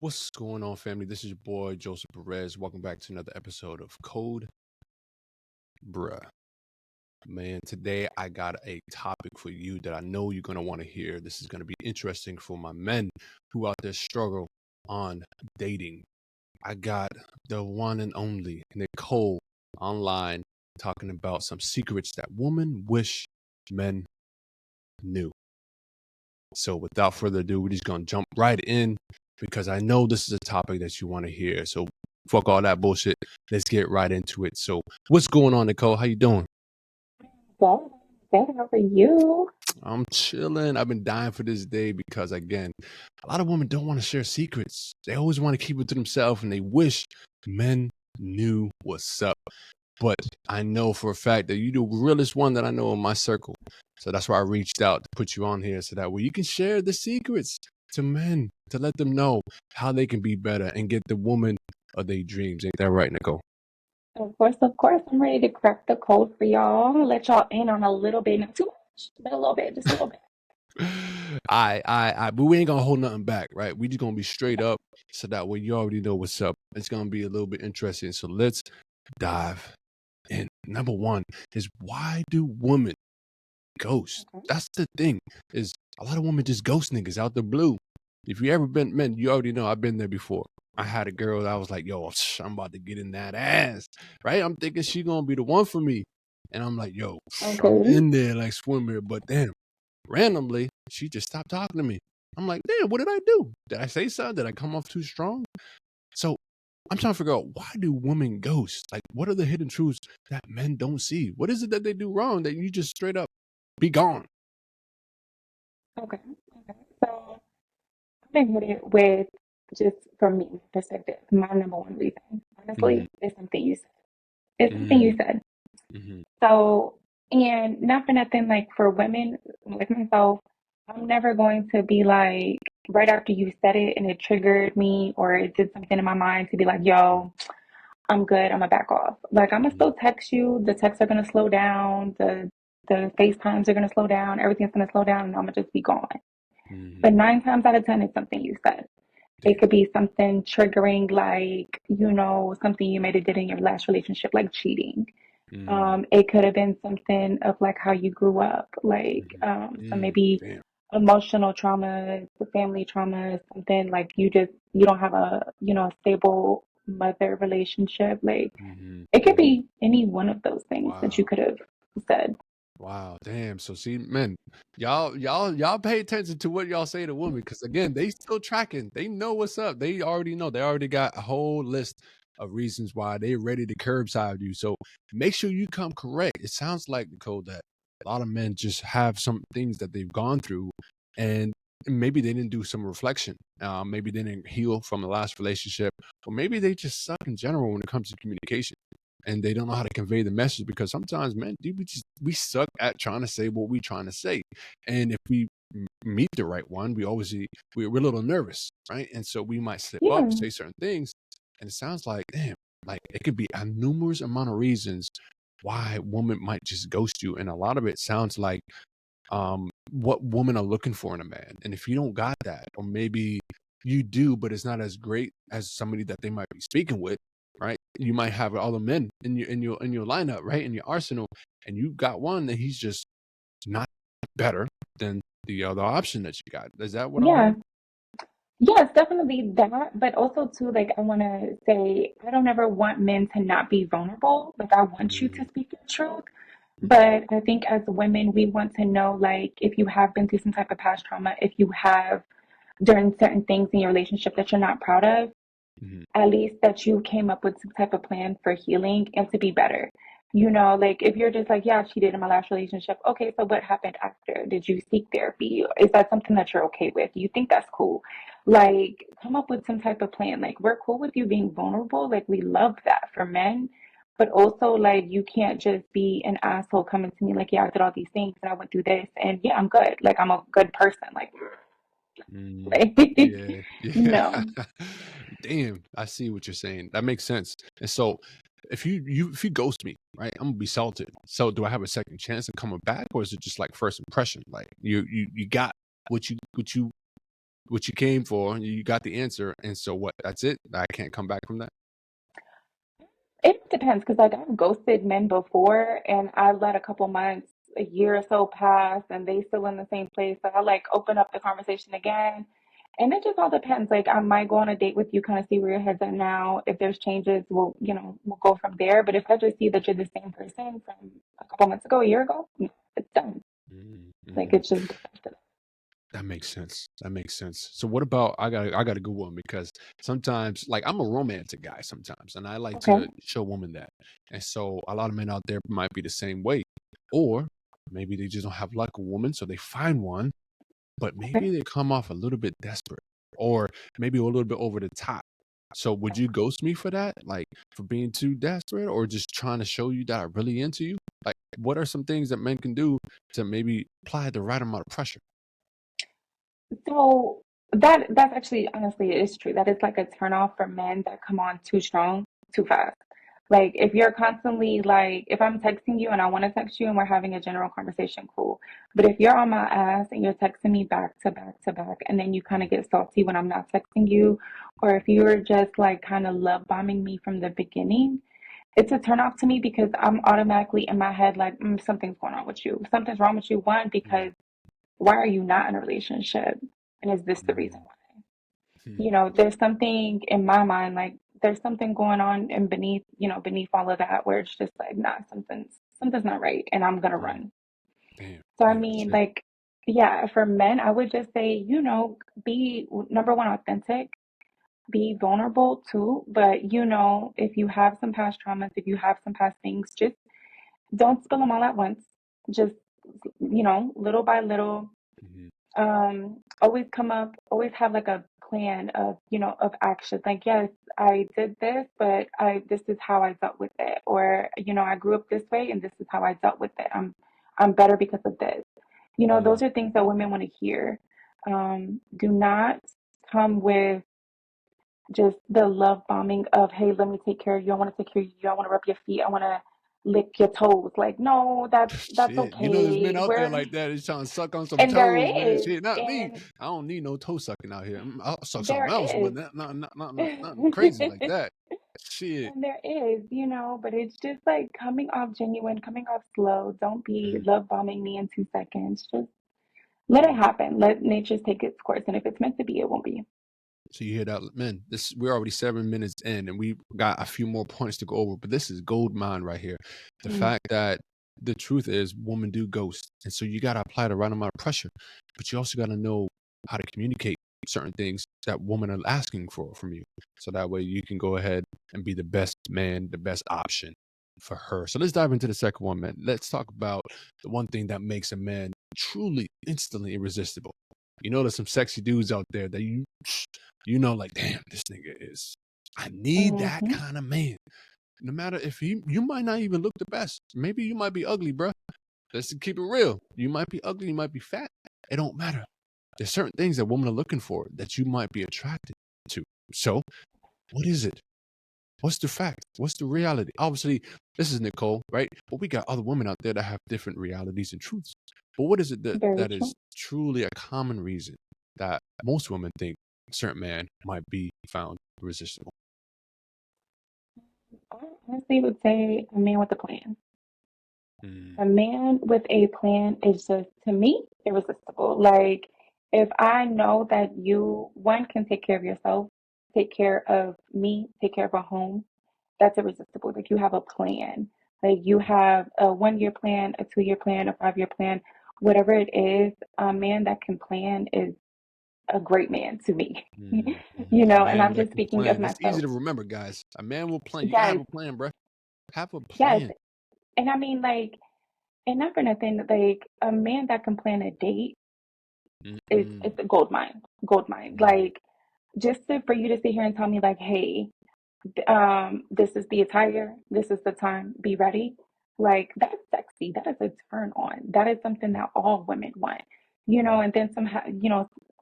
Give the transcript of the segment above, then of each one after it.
What's going on, family? This is your boy Joseph Perez. Welcome back to another episode of Code Bruh. Man, today I got a topic for you that I know you're gonna want to hear. This is gonna be interesting for my men who out there struggle on dating. I got the one and only Nicole online talking about some secrets that women wish men knew. So without further ado, we're just gonna jump right in because I know this is a topic that you want to hear. So fuck all that bullshit. Let's get right into it. So what's going on, Nicole? How you doing? Well, better over you. I'm chilling. I've been dying for this day because again, a lot of women don't want to share secrets. They always want to keep it to themselves and they wish men knew what's up. But I know for a fact that you're the realest one that I know in my circle. So that's why I reached out to put you on here so that way you can share the secrets to men to let them know how they can be better and get the woman of their dreams. Ain't that right, Nicole? Of course, I'm ready to crack the code for y'all. Let y'all in on a little bit, not too much, but a little bit, just a little bit. But we ain't gonna hold nothing back, right? We just gonna be straight up so that way you already know what's up. It's gonna be a little bit interesting. So let's dive in. Number one is why do women ghost? Okay. That's the thing. Is a lot of women just ghost niggas out the blue. If you ever been men, you already know I've been there before. I had a girl that I was like, yo, I'm about to get in that ass. Right? I'm thinking she gonna be the one for me. And I'm like, yo, I'm Okay. in there like swimmer, but damn, randomly, she just stopped talking to me. I'm like, damn, what did I do? Did I say something? Did I come off too strong? So I'm trying to figure out why do women ghost? Like, what are the hidden truths that men don't see? What is it that they do wrong that you just straight up be gone? Okay. Okay. So I'm gonna hit it with just from me perspective. My number one reason, Mm-hmm. honestly, is something you said. It's something you Mm-hmm. said. Mm-hmm. So, and not for nothing, like for women like myself, I'm never going to be like, right after you said it and it triggered me or it did something in my mind to be like, yo, I'm good, I'm gonna back off. Like, I'm gonna Mm-hmm. still text you, the texts are gonna slow down, the FaceTimes are gonna slow down, everything's gonna slow down, and I'm gonna just be gone. Mm-hmm. But nine times out of 10, it's something you said. It Damn. could be something triggering, like, something you maybe did in your last relationship, like cheating. Mm-hmm. It could have been something of like how you grew up, like some Mm-hmm. maybe Damn. emotional trauma, family trauma, something like you don't have a stable mother relationship. Like Mm-hmm. it could Mm-hmm. be any one of those things that you Wow. could have said. Wow, damn. So see, men, y'all pay attention to what y'all say to women, because again, they still tracking. They know what's up. They already know. They already got a whole list of reasons why they're ready to curbside you. So make sure you come correct. It sounds like, Nicole, that a lot of men just have some things that they've gone through, and maybe they didn't do some reflection. Maybe they didn't heal from the last relationship, or maybe they just suck in general when it comes to communication and they don't know how to convey the message because sometimes, man, dude, we suck at trying to say what we're trying to say, and if we meet the right one, we're a little nervous, right? And so we might slip up, Yeah, say certain things, and it sounds like, damn, like it could be a numerous amount of reasons why a woman might just ghost you, and a lot of it sounds like what women are looking for in a man, and if you don't got that, or maybe you do, but it's not as great as somebody that they might be speaking with, right? You might have other men in your lineup, right, in your arsenal, and you got one that he's just not better than the other option that you got. Is that what I'm yeah, hearing? yes, definitely that. But also too, like I want to say, I don't ever want men to not be vulnerable. Like I want you to Mm-hmm. speak your truth. Mm-hmm. But I think as women, we want to know, like, if you have been through some type of past trauma, if you have done certain things in your relationship that you're not proud of, Mm-hmm. at least that you came up with some type of plan for healing and to be better. Like if you're just like, yeah, I cheated in my last relationship. Okay, so what happened after? Did you seek therapy? Is that something that you're okay with? Do you think that's cool? Like, come up with some type of plan. Like, we're cool with you being vulnerable. Like, we love that for men. But also, like, you can't just be an asshole coming to me like, yeah, I did all these things and I went through this and yeah, I'm good. Like, I'm a good person. Like, Mm, like yeah, yeah. no. Damn, I see what you're saying. That makes sense. And so, if you ghost me, right, I'm gonna be salted. So, do I have a second chance of coming back, or is it just like first impression? Like you got what you what you came for, you got the answer, and so what? That's it? I can't come back from that? It depends because like I've ghosted men before and I let a couple months, a year or so pass and they still in the same place. So I like open up the conversation again. And it just all depends. Like I might go on a date with you, kind of see where your head's at now. If there's changes, we'll go from there. But if I just see that you're the same person from a couple months ago, a year ago, no, it's done. Like Mm-hmm. it's just good. That makes sense. That makes sense. So what about I got a good one because sometimes like I'm a romantic guy sometimes and I like Okay. to show women that. And so a lot of men out there might be the same way. Or maybe they just don't have luck with women, so they find one, but maybe Okay. they come off a little bit desperate or maybe a little bit over the top. So would you ghost me for that? Like for being too desperate or just trying to show you that I'm really into you? Like what are some things that men can do to maybe apply the right amount of pressure? So that's actually honestly it is true. That is like a turn off for men that come on too strong, too fast. Like if you're constantly like if I'm texting you and I want to text you and we're having a general conversation, cool. But if you're on my ass and you're texting me back to back to back and then you kind of get salty when I'm not texting you, or if you're just like kind of love bombing me from the beginning, it's a turn off to me because I'm automatically in my head like something's going on with you. Something's wrong with you. One, Mm, because why are you not in a relationship? And is this the reason mm, why? mm, There's something in my mind, like there's something going on and beneath all of that where it's just like, nah, something's not right and I'm gonna mm. run. Damn, So I damn, that's mean, it. like, yeah, for men, I would just say, be number one, authentic, be vulnerable too. But if you have some past traumas, if you have some past things, just don't spill them all at once. Just, little by little, Mhm, always have like a plan of action. Like, yes, I did this, but this is how I dealt with it. Or, I grew up this way and this is how I dealt with it. I'm better because of this. mm, Those are things that women want to hear. Do not come with just the love bombing of, hey, let me take care of you. I want to take care of you. I want to rub your feet. I want to lick your toes. Like, no, that's shit, there's men okay. out there We're like that. He's trying to suck on some and there toes, man. is, Shit, not me. and I don't need no toe sucking out here. I'll suck there something else, but is. not nothing crazy like And that. Shit. there is, but it's just like coming off genuine, coming off slow. Don't be Mm, love bombing me in 2 seconds. Just let it mm. happen. Let nature take its course. And if it's meant to be, it won't be. So you hear that, man? We're already 7 minutes in, and we got a few more points to go over. But this is gold mine right here. The Mm, fact that the truth is, women do ghost, and so you got to apply the right amount of pressure, but you also got to know how to communicate certain things that women are asking for from you, so that way you can go ahead and be the best man, the best option for her. So let's dive into the second one, man. Let's talk about the one thing that makes a man truly instantly irresistible. There's some sexy dudes out there that like, damn, this nigga is. I need that hmm kind of man. No matter if you might not even look the best. Maybe you might be ugly, bro. Let's keep it real. You might be ugly, you might be fat. It don't matter. There's certain things that women are looking for that you might be attracted to. So, what is it? What's the fact? What's the reality? Obviously, this is Nicole, right? But we got other women out there that have different realities and truths. But what is it that, Very that true. is truly a common reason that most women think a certain man might be found irresistible? I honestly would say a man with a plan. Mm, A man with a plan is just, to me, irresistible. Like, if I know that you, one, can take care of yourself, take care of me, take care of a home, that's irresistible. Like, you have a plan. Like, you have a 1 year plan, a 2 year plan, a 5 year plan, whatever it is, a man that can plan is a great man to me. A And man I'm that just can speaking of plan. That's easy myself. to remember, guys. A man will plan. You gotta have Yes, a plan, bro. Have a yes. plan. And I mean, like, and not for nothing, like a man that can plan a date is Mm-mm. it's a gold mine, gold mine. Mm, Like for you to sit here and tell me like, hey, this is the attire, this is the time, be ready. Like that's sexy. That is a turn on. That is something that all women want. mm, And then somehow,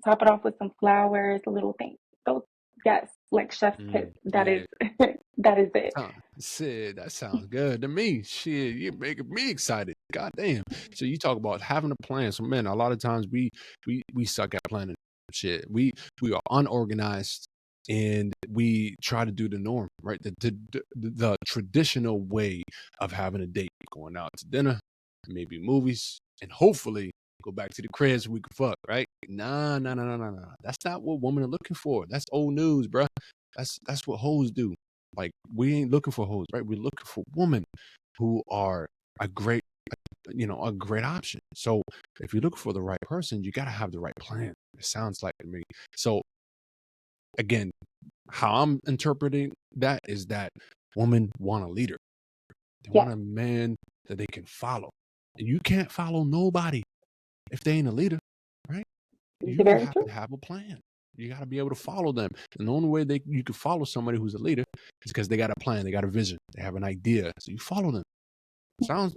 top it off with some flowers, a little thing. Those, yes, like chef's kiss. That is yeah. that is it. Shit, that sounds good to me. Shit, you're making me excited. God damn. So you talk about having a plan. So man, a lot of times we suck at planning. shit, we are unorganized and we try to do the norm, right? The traditional way of having a date, going out to dinner, maybe movies, and hopefully go back to the crib so we can fuck, right? Nah, nah, nah, nah, nah, nah. That's not what women are looking for. That's old news, bruh. That's what hoes do. Like, we ain't looking for hoes, right? We're looking for women who are a great, a great option. So if you look for the right person, you gotta have the right plan. It sounds like to me. So again, how I'm interpreting that is that women want a leader. They Yes, want a man that they can follow. And you can't follow nobody if they ain't a leader, right? this is You very have true. to have a plan. You got to be able to follow them. And the only way you can follow somebody who's a leader is because they got a plan, they got a vision, they have an idea. So you follow them.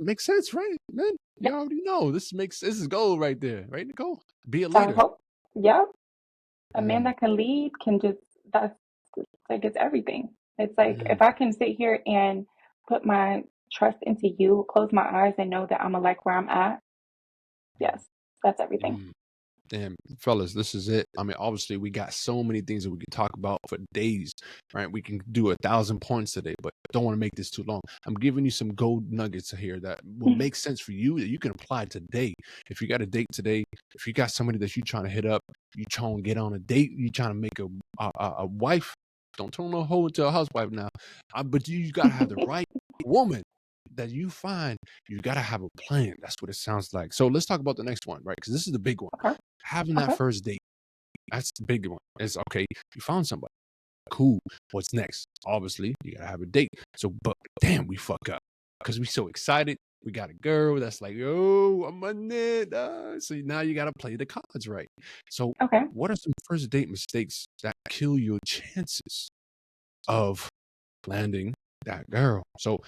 Makes sense, right? Man, you Yep. already know this is gold right there, right, Nicole? Be a I leader. hope. Yep. A man Mm, that can lead can just, that's like, it's everything. It's like mm, if I can sit here and put my trust into you, close my eyes and know that I'm gonna like where I'm at, yes, that's everything. mm. Damn, fellas, this is it. I mean, obviously, we got so many things that we could talk about for days, right? We can do 1,000 points today, but don't want to make this too long. I'm giving you some gold nuggets here that will make sense for you that you can apply today. If you got a date today, if you got somebody that you're trying to hit up, you trying to get on a date, you trying to make a wife, don't turn a hoe into a housewife now. But you got to have the right woman that you find. You got to have a plan. That's what it sounds like. So let's talk about the next one, right? Because this is the big one. Okay. Having that Okay. first date, that's the big one. It's okay, you found somebody. Cool. What's next? Obviously, you gotta have a date. So, but damn, we fuck up because we so excited. We got a girl that's like, oh, I'm on it. So now you gotta play the cards right. So, Okay. what are some first date mistakes that kill your chances of landing that girl? So,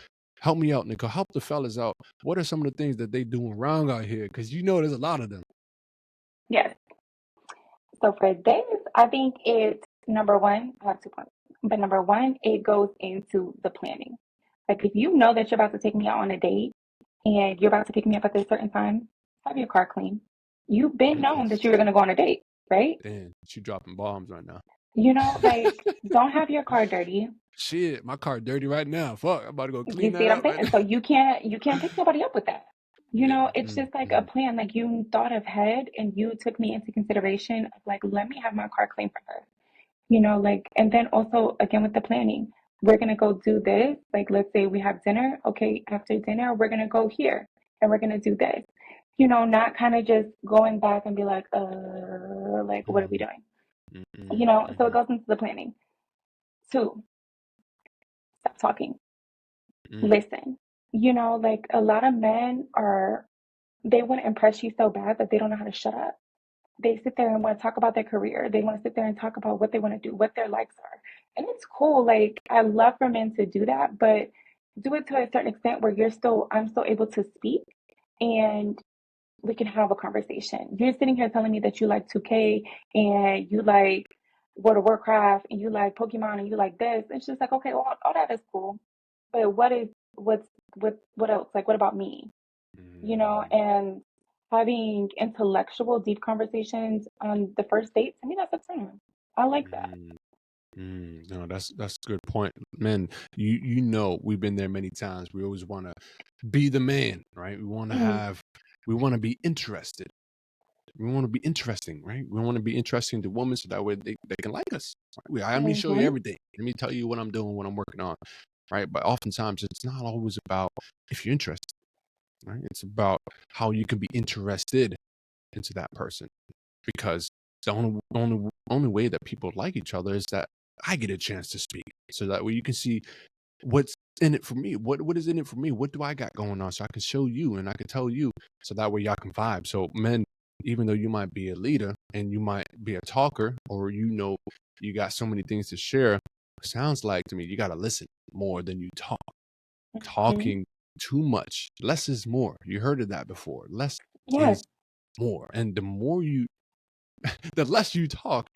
help me out, Nicole. Help the fellas out. What are some of the things that they doing wrong out here? Because there's a lot of them. Yes. So for this, I think it's number one, I have 2 points. But number one, it goes into the planning. Like if you know that you're about to take me out on a date and you're about to pick me up at this certain time, have your car clean. You've been known that you were gonna go on a date, right? Damn, she dropping bombs right now. Like don't have your car dirty. Shit, my car dirty right now. Fuck, I'm about to go clean You see that what I'm up right saying? now. So you can't pick nobody up with that. Yeah. It's just like a plan. Like you thought ahead and you took me into consideration of like, let me have my car clean for her. And then also again with the planning, we're gonna go do this. Like, let's say we have dinner. Okay, after dinner, we're gonna go here and we're gonna do this. Not kind of just going back and be like, what are we Mm, doing? mm, mm, So it mm, goes into the planning. Two, stop talking. mm, Listen. Like a lot of men they want to impress you so bad that they don't know how to shut up. They sit there and want to talk about their career. They want to sit there and talk about what they want to do, what their likes are. And it's cool. Like I love for men to do that, but do it to a certain extent where I'm still able to speak and we can have a conversation. You're sitting here telling me that you like 2K and you like World of Warcraft and you like Pokemon and you like this. It's just like, okay, all that is cool. But what else? Like what about me? mm, And having intellectual, deep conversations on the first date, to me, that's a turn on. I like that. mm, No, that's a good point, man. You we've been there many times. We always want to be the man, right? Mhm. We want to be interested. We want to be interesting, right? We want to be interesting to women so that way they can like us. Right? Let me show you Mhm. everything. Let me tell you what I'm doing, what I'm working on, right? But oftentimes it's not always about if you're interested, right? It's about how you can be interested into that person because the only way that people like each other is that I get a chance to speak, so that way you can see what's in it for me. What is in it for me? What do I got going on? So I can show you and I can tell you, so that way y'all can vibe. So men, even though you might be a leader and you might be a talker, or you got so many things to share, sounds like to me you got to listen more than you talk. Mhm. Talking too much, less is more. You heard of that before. Less Yes. is more, and the less you talk,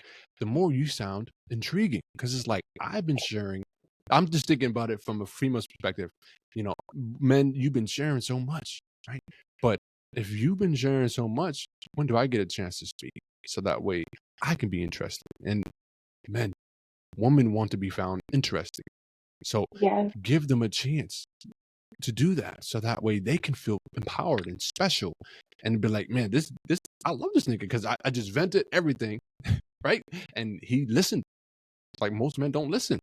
the more you sound intriguing. Because it's like I've been sharing. I'm just thinking about it from a female's perspective. Men, you've been sharing so much, right? But if you've been sharing so much, when do I get a chance to speak? so that way I can be interested. And men, women want to be found interesting. So Yes. give them a chance to do that, so that way they can feel empowered and special, and be like, man, this I love this nigga because I just vented everything, right? And he listened. Like most men don't listen.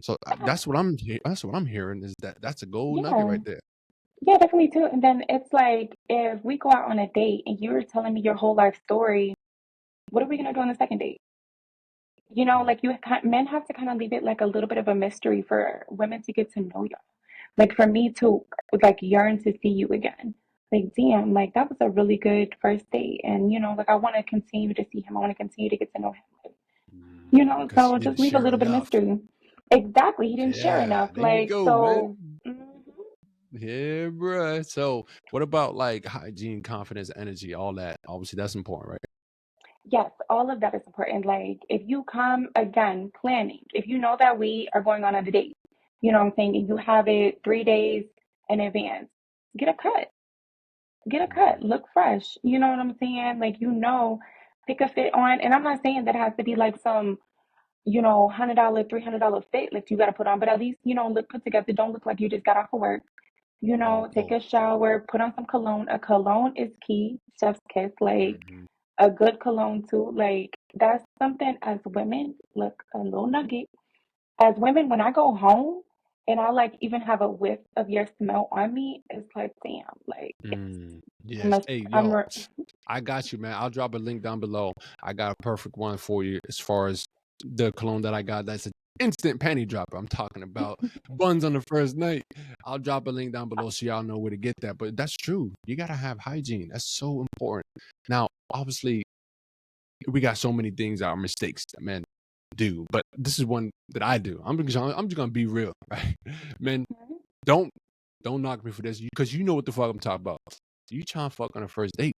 So that's what I'm hearing is that's a gold nugget Yeah. right there. Yeah, definitely too. And then it's like if we go out on a date and you're telling me your whole life story, what are we gonna do on the second date? You know, Mm, like men have to kind of leave it like a little bit of a mystery for women to get to know you. Like for me to like yearn to see you again. Like damn, like that was a really good first date, and like I want to continue to see him. I want to continue to get to know him. Like, because so he just didn't leave a share little bit of enough. mystery. Exactly, he didn't share Yeah, enough. there you Like go, so. man. Mhm. Yeah, bruh. So what about like hygiene, confidence, energy, all that? Obviously, that's important, right? Yes, all of that is important. Like if you come again planning, if you know that we are going on a date, you know what I'm saying, and you have it 3 days in advance, get a cut. Get a cut. Mm, Look fresh. You know what I'm saying? Like pick a fit on. And I'm not saying that it has to be like some, $100, $300 fit like you got to put on, but at least, look put together. Don't look like you just got off of work. Take a oh, shower, put on some cologne. A cologne is key. Chef's kiss. Like hmm a good cologne too. Like that's something as women, look, a little nugget. As women, when I go home and I like even have a whiff of your smell on me, it's like, damn, like I'm Yes. a, Hey, I'm yo, a, I got you, man. I'll drop a link down below. I got a perfect one for you as far as the cologne that I got. That's an instant panty dropper. I'm talking about buns on the first night. I'll drop a link down below so y'all know where to get that. But that's true. You gotta have hygiene. That's so important. Now, obviously, we got so many things that are mistakes that men do, but this is one that I do. I'm just gonna be real, right? Men, don't don't knock me for this because you know what the fuck I'm talking about. You trying to fuck on a first date.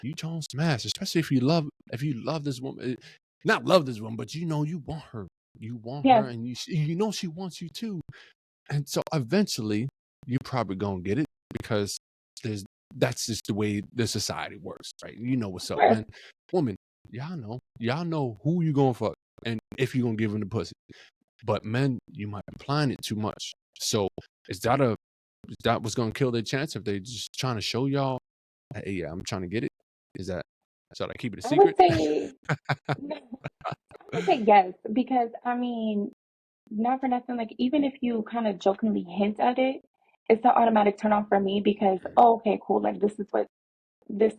You trying to smash, especially if you love this woman. Not love this woman, but you want her. You want her, yes, and you know she wants you too. And so eventually, you're probably gonna get it because there's that's just the way the society works, right? You know what's of up, course. man. Woman, y'all know who you gonna fuck and if you gonna give him the pussy. But men, you might be applying it too much. So is that a is that what's gonna kill their chance if they just trying to show y'all, hey, yeah, I'm trying to get it? Is that should I keep it a I would secret? say, I would say yes, because I mean, not for nothing, like even if you kind of jokingly hint at it, it's an automatic turn off for me because, oh, okay, cool, like this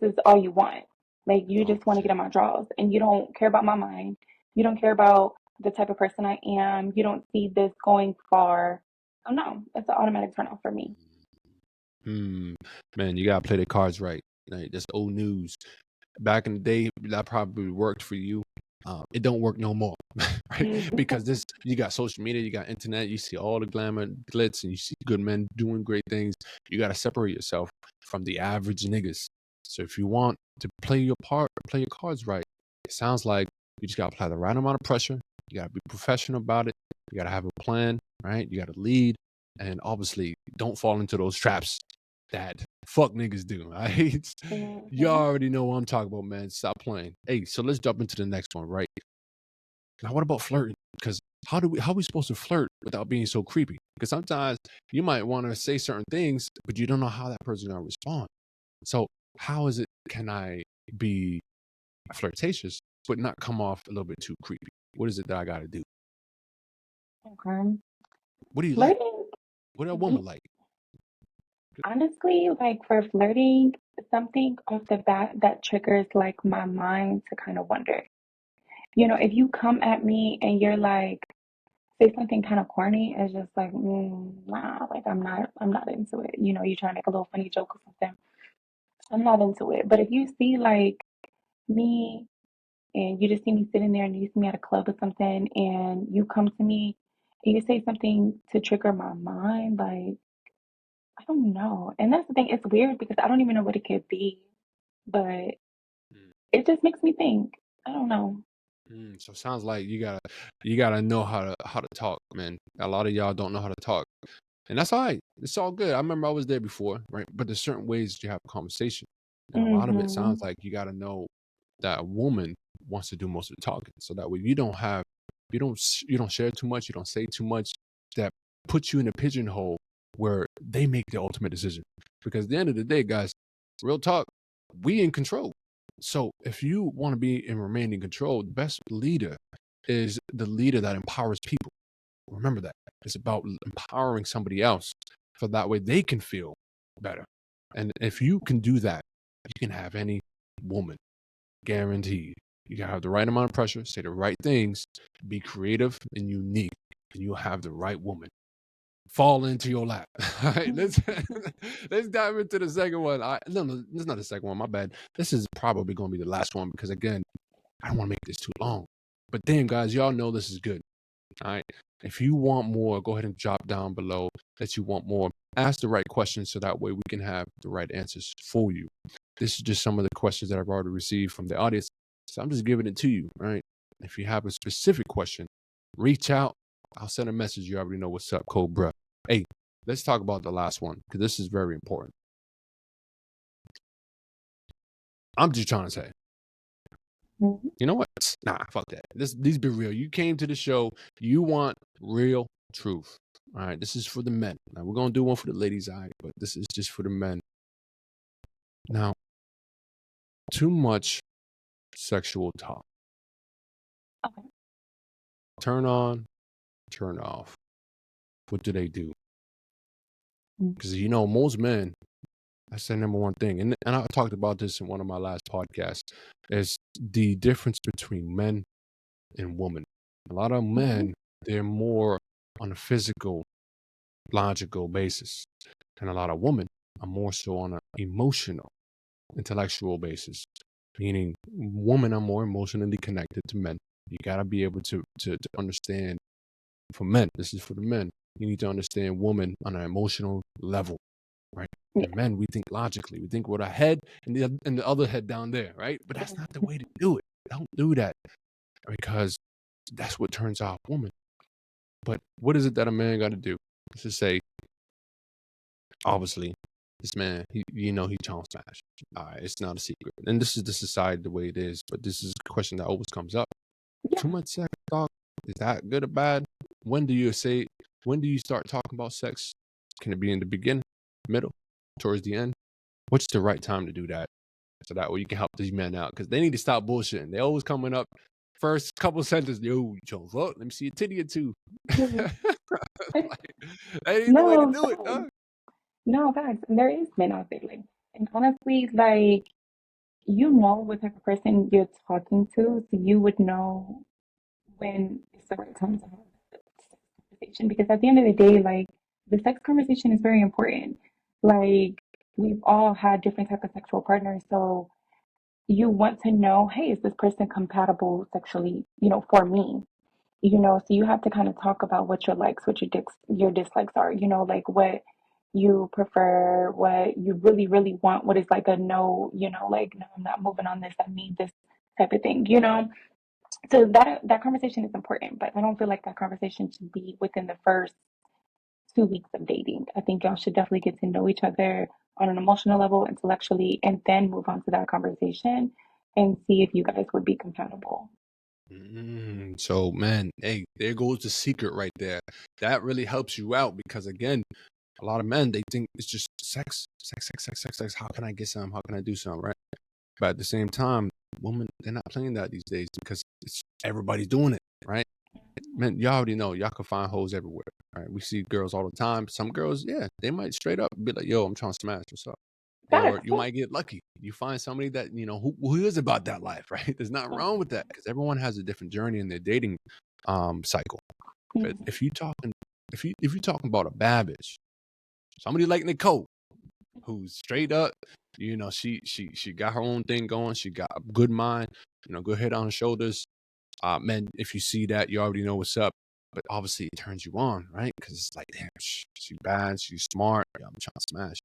is all you want. Like you Oh just want to get shit. on my draws and you don't care about my mind. You don't care about the type of person I am. You don't see this going far. Oh no, it's an automatic turn off for me. Hmm. Man, you gotta play the cards right. Like, that's old news. Back in the day, that probably worked for you. It don't work no more, right? Because this, you got social media, you got internet, you see all the glamour, glitz, and you see good men doing great things. You got to separate yourself from the average niggas. So if you want to play your part, play your cards right, it sounds like you just got to apply the right amount of pressure. You got to be professional about it. You got to have a plan, right? You got to lead, and obviously, don't fall into those traps that fuck niggas do. Right? You Mhm. already know what I'm talking about, man. Stop playing. Hey, so let's jump into the next one, right? Now, what about flirting? Because how are we supposed to flirt without being so creepy? Because sometimes you might want to say certain things, but you don't know how that person's gonna respond. So how is it can I be flirtatious but not come off a little bit too creepy? What is it that I gotta do? Okay. What do you like? Flirting, What a woman like? honestly, like for flirting, something off the bat that triggers like my mind to kind of wonder. If you come at me and you're like, say something kind of corny, it's just like, nah, like I'm not into it. You trying to make a little funny joke or something. I'm not into it. But if you see like me and you just see me sitting there and you see me at a club or something and you come to me and you say something to trigger my mind, like I don't know. And that's the thing, it's weird because I don't even know what it could be, but Mm, it just makes me think. I don't know. so it sounds like you gotta know how to talk, man. A lot of y'all don't know how to talk. And that's all right. It's all good. I remember I was there before, right? But there's certain ways that you have a conversation. And a lot of it Mm-hmm. sounds like you got to know. that a woman wants to do most of the talking. So that way you don't share too much, you don't say too much that puts you in a pigeonhole where they make the ultimate decision. Because at the end of the day, guys, real talk, we in control. So if you want to be and remain in control, the best leader is the leader that empowers people. Remember that. It's about empowering somebody else so that way they can feel better. And if you can do that, you can have any woman, guaranteed. You can have the right amount of pressure, say the right things, be creative and unique, and you'll have the right woman fall into your lap. All right, let's dive into the second one. No, this is not the second one. My bad. This is probably going to be the last one because again, I don't want to make this too long. But then, guys, y'all know this is good. All right. If you want more, go ahead and drop down below that you want more. Ask the right questions so that way we can have the right answers for you. This is just some of the questions that I've already received from the audience. So I'm just giving it to you. All right. If you have a specific question, reach out. I'll send a message. You already know what's up, Cobra. Hey, let's talk about the last one because this is very important. I'm just trying to say, you know what? Nah, fuck that. These be real. You came to the show. You want real truth. All right. This is for the men. Now we're gonna do one for the ladies, all right, but this is just for the men. Now, too much sexual talk. Okay. Turn on, turn off. What do they do? Because you know, most men, that's the number one thing. And I talked about this in one of my last podcasts, is the difference between men and women. A lot of men, they're more on a physical, logical basis. And a lot of women are more so on an emotional, intellectual basis. Meaning women are more emotionally connected to men. You gotta be able to understand for men, this is for the men. You need to understand women on an emotional level, right? Yeah. And men, we think logically. We think with our head and the other head down there, right? But that's not the way to do it. Don't do that because that's what turns off women. But what is it that a man got to do? Let's just say, obviously, this man, he trying to smash. All right, it's not a secret. And this is the society the way it is. But this is a question that always comes up. Yeah. Too much sex talk, is that good or bad? When do you start talking about sex? Can it be in the beginning, middle, towards the end? What's the right time to do that? So that way you can help these men out because they need to stop bullshitting. They always coming up first couple sentences. Yo, you chose fuck. Let me see a titty or two. Like, that ain't the way to No, do it, facts. dog. No, facts. And there is men out there, like, and honestly, like, you know what type of person you're talking to, so you would know when it's the right time to have the sex conversation. Because at the end of the day, like, the sex conversation is very important. Like, we've all had different type of sexual partners, so you want to know, hey, is this person compatible sexually, for me? So you have to kind of talk about what your likes, what your dislikes are, like what you prefer, what you really, really want, what is like a no, like, no, I'm not moving on this, I need this type of thing. So that conversation is important, but I don't feel like that conversation should be within the first 2 weeks of dating. I think y'all should definitely get to know each other on an emotional level, intellectually, and then move on to that conversation and see if you guys would be compatible. So, man, hey, there goes the secret right there. That really helps you out because, again, a lot of men, they think it's just sex, sex, sex, sex, sex, sex. How can I get some? How can I do something, right? But at the same time, women, they're not playing that these days because everybody's doing it, right? Man, y'all already know y'all can find hoes everywhere. Right? We see girls all the time. Some girls, yeah, they might straight up be like, "Yo, I'm trying to smash. What's up?" Or Facts. you might get lucky. You find somebody that who is about that life, right? There's nothing wrong with that because everyone has a different journey in their dating cycle. But Mhm. if you talking about a bad bitch, somebody like Nicole, who's straight up, she got her own thing going. She got a good mind, good head on her shoulders. Man, if you see that, you already know what's up. But obviously, it turns you on, right? Because it's like, damn, she's bad, she's smart. Yeah, I'm trying to smash.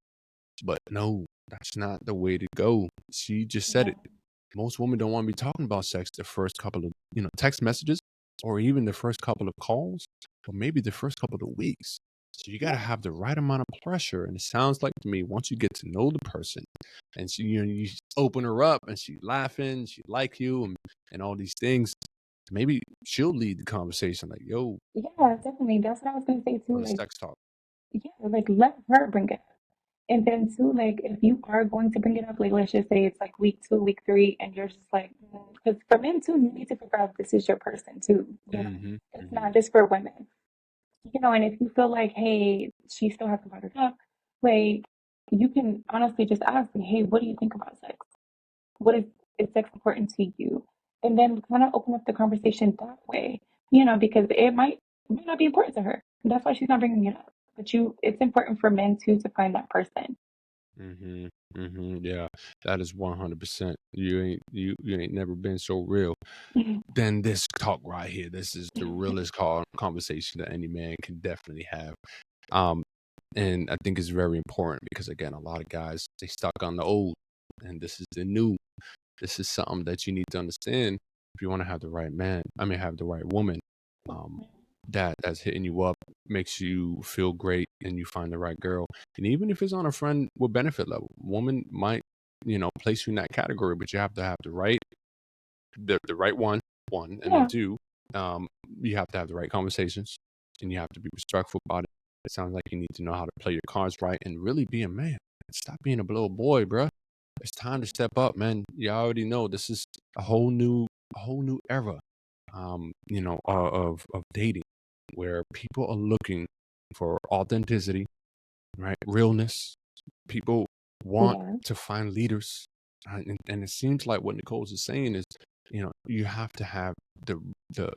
But no, that's not the way to go. She just said Yeah. it. Most women don't want to be talking about sex the first couple of, text messages or even the first couple of calls or maybe the first couple of weeks. So you got to Yeah. have the right amount of pressure. And it sounds like to me, once you get to know the person, and you open her up, and she laughing, she like you, and all these things, maybe she'll lead the conversation. Like, yo, Yeah, definitely. That's what I was gonna say too. or the Like, sex talk. yeah, like let her bring it up. And then too, like if you are going to bring it up, like let's just say it's like week 2, week 3, and you're just like, because for men too, you need to figure out if this is your person too. You know, Hmm. it's Hmm. not just for women. You know, and if you feel like, hey, she still hasn't brought it up, like you can honestly just ask, like, hey, what do you think about sex? What is sex important to you? And then kind of open up the conversation that way, you know, because it might not be important to her. That's why she's not bringing it up. But it's important for men too to find that person. Hmm. Hmm. Yeah, that is 100%. You ain't never been so real. Then this talk right here, this is the realest conversation that any man can definitely have. Um, and I think it's very important because again, a lot of guys they stuck on the old, and this is the new. This is something that you need to understand if you want to have the right man. I mean, have the right woman. Um, that's hitting you up, makes you feel great, and you find the right girl. And even if it's on a friend with benefit level, woman might place you in that category, but you have to have the right one, and then Yeah, two, you have to have the right conversations, and you have to be respectful about it. It sounds like you need to know how to play your cards right and really be a man. Stop being a little boy, bruh. It's time to step up, man. You already know this is a whole new era, of dating, where people are looking for authenticity, right? Realness. People want yeah, to find leaders, and it seems like what Nicole's is saying is, you have to have the the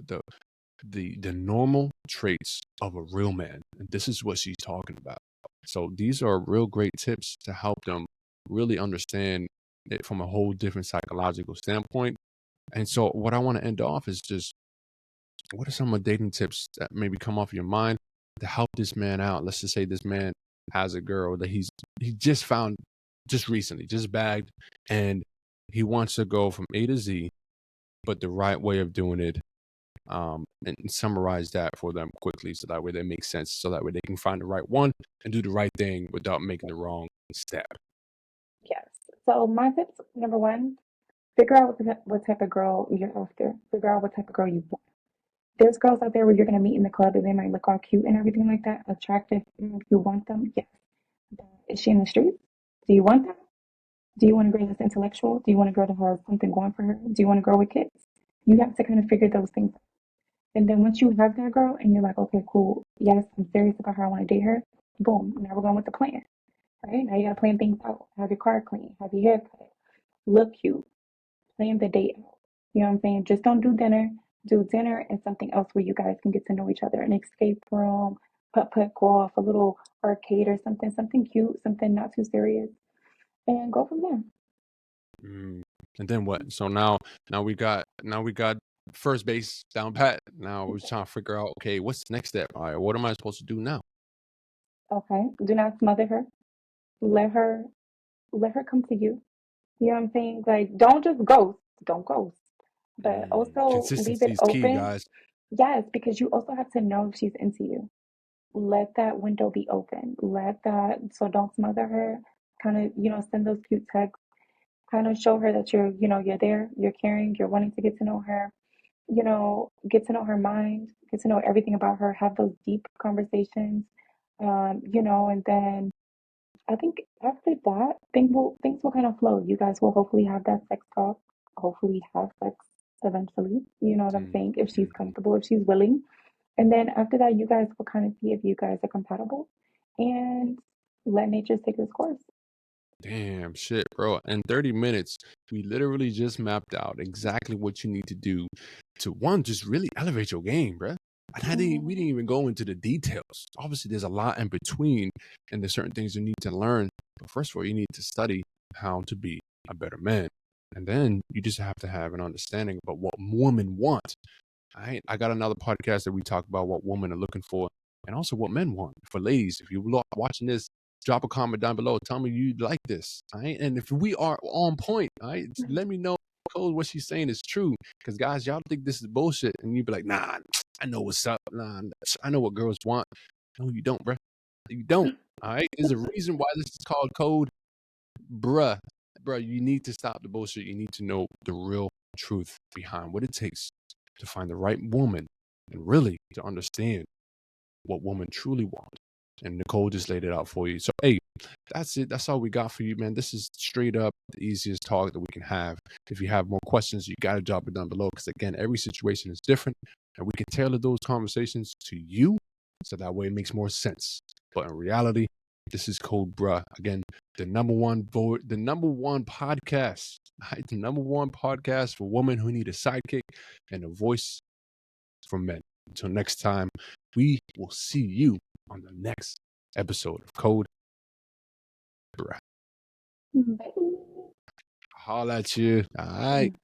the the normal traits of a real man, and this is what she's talking about. So these are real great tips to help them really understand it from a whole different psychological standpoint. And so, what I want to end off is just what are some of the dating tips that maybe come off your mind to help this man out? Let's just say this man has a girl that he just found just recently, just bagged, and he wants to go from A to Z, but the right way of doing it. And summarize that for them quickly so that way they make sense, so that way they can find the right one and do the right thing without making the wrong step. yes. So my tips, number one, figure out what type of girl you're after. Figure out what type of girl you want. There's girls out there where you're gonna meet in the club and they might look all cute and everything like that, attractive. You want them, yes. But is she in the streets? Do you want that? Do you want a girl that's intellectual? Do you want a girl that has something going for her? Do you want a girl with kids? You have to kind of figure those things out. And then once you have that girl and you're like, okay, cool, yes, I'm serious about her, I want to date her, boom, now we're going with the plan, right? Now you got to plan things out. Have your car clean, have your hair cut, look cute, plan the date out. You know what I'm saying? Just don't do dinner. Do dinner and something else where you guys can get to know each other. An escape room, putt golf, a little arcade or something cute, something not too serious, and go from there. Mm. And then what? So now we got first base down pat. Now we're trying to figure out, okay, what's the next step? All right, what am I supposed to do now? Okay. Do not smother her. Let her let her come to you. You know what I'm saying? Like, don't just ghost. Don't ghost. But also leave Consistency it is key, open. guys. Yes, because you also have to know if she's into you. Let that window be open. So don't smother her. Kind of, send those cute texts. Kind of show her that you're there, you're caring, you're wanting to get to know her, get to know her mind, get to know everything about her, have those deep conversations, and then I think after that, things will kind of flow. You guys will hopefully have that sex talk, hopefully have sex eventually. You know what I'm Mm, saying? If she's mhm. comfortable, if she's willing. And then after that, you guys will kind of see if you guys are compatible and let nature take its course. Damn shit, bro. In 30 minutes, we literally just mapped out exactly what you need to do to one, just really elevate your game, bro. And we didn't even go into the details. Obviously, there's a lot in between, and there's certain things you need to learn. But first of all, you need to study how to be a better man. And then you just have to have an understanding about what women want. I got another podcast that we talk about what women are looking for and also what men want. For ladies, if you're watching this, drop a comment down below. Tell me you like this. All right. And if we are on point, all right, let me know what she's saying is true. Because guys, y'all think this is bullshit. And you be like, nah, I know what's up. Nah, I know what girls want. No, you don't, bro. You don't. All right. There's a reason why this is called code, bruh. Bruh, you need to stop the bullshit. You need to know the real truth behind what it takes to find the right woman and really to understand what women truly want. And Nicole just laid it out for you. So, hey, that's it. That's all we got for you, man. This is straight up the easiest talk that we can have. If you have more questions, you got to drop it down below because, again, every situation is different and we can tailor those conversations to you so that way it makes more sense. But in reality, this is Code Bruh. Again, the number one podcast, right? The number one podcast for women who need a sidekick and a voice for men. Until next time, we will see you on the next episode of Code Bruh. Bye. Holla at you. All right.